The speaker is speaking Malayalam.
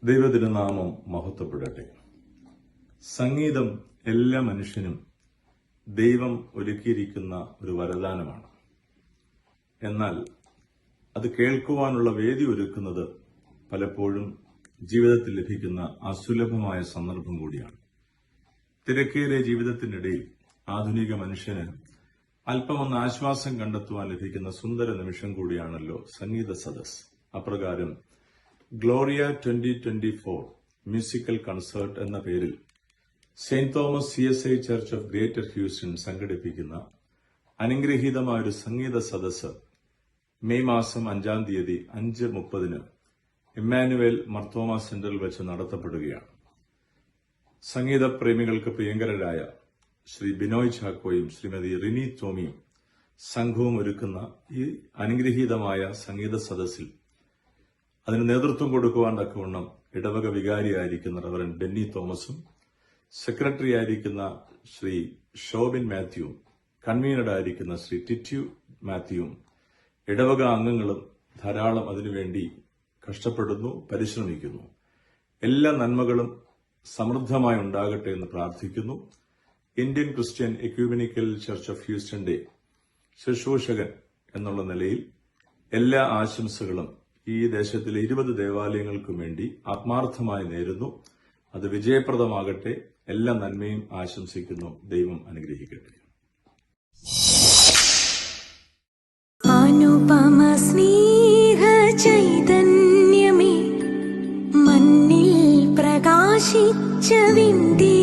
ദൈവതിരുനാമം മഹത്വപ്പെടട്ടെ. സംഗീതം എല്ലാ മനുഷ്യനും ദൈവം ഒരുക്കിയിരിക്കുന്ന ഒരു വരദാനമാണ്. എന്നാൽ അത് കേൾക്കുവാനുള്ള വേദി ഒരുക്കുന്നത് പലപ്പോഴും ജീവിതത്തിൽ ലഭിക്കുന്ന അസുലഭമായ സന്ദർഭം കൂടിയാണ്. തിരക്കേറിയ ജീവിതത്തിനിടയിൽ ആധുനിക മനുഷ്യന് അല്പമൊന്ന് ആശ്വാസം കണ്ടെത്തുവാൻ ലഭിക്കുന്ന സുന്ദര നിമിഷം കൂടിയാണല്ലോ സംഗീത സദസ്. അപ്രകാരം ഗ്ലോറിയ 2024 മ്യൂസിക്കൽ കൺസേർട്ട് എന്ന പേരിൽ saint Thomas CSI church of greater Houston സംഘടിപ്പിക്കുന്ന അനുഗ്രഹീതമായൊരു സംഗീത സദസ് മെയ് മാസം 5-ാം തീയതി 5:30 ഇമ്മാനുവേൽ മർത്തോമ സെന്ററിൽ വെച്ച് നടത്തപ്പെടുകയാണ്. സംഗീത പ്രേമികൾക്ക് പ്രിയങ്കരരായ ശ്രീ ബിനോയ് ചാക്കോയും ശ്രീമതി റിനി ടോമിയും സംഘവും ഒരുക്കുന്ന ഈ അനുഗ്രഹീതമായ സംഗീത സദസ്സിൽ അതിന് നേതൃത്വം കൊടുക്കുവാൻ തക്കവണ്ണം ഇടവക വികാരിയായിരിക്കുന്ന റവറൻ ബെന്നി തോമസും സെക്രട്ടറി ആയിരിക്കുന്ന ശ്രീ ഷോബിൻ മാത്യുവും കൺവീനറായിരിക്കുന്ന ശ്രീ ടിറ്റ്യു മാത്യുവും ഇടവക അംഗങ്ങളും ധാരാളം അതിനുവേണ്ടി കഷ്ടപ്പെടുന്നു, പരിശ്രമിക്കുന്നു. എല്ലാ നന്മകളും സമൃദ്ധമായി ഉണ്ടാകട്ടെ എന്ന് പ്രാർത്ഥിക്കുന്നു. Indian Christian ecumenical church of ഹ്യൂസ്റ്റന്റെ ശുശ്രൂഷകൻ എന്നുള്ള നിലയിൽ എല്ലാ ആശംസകളും ഈ ദേശത്തിലെ 20 ദേവാലയങ്ങൾക്കും വേണ്ടി ആത്മാർത്ഥമായി നേരുന്നു. അത് വിജയപ്രദമാകട്ടെ. എല്ലാ നന്മയും ആശംസിക്കുന്നു. ദൈവം അനുഗ്രഹിക്കട്ടെ. അനുപമ സ്നേഹ ചൈതന്യമേ, മണ്ണിൽ പ്രകാശിച്ച വിന്ധ്യ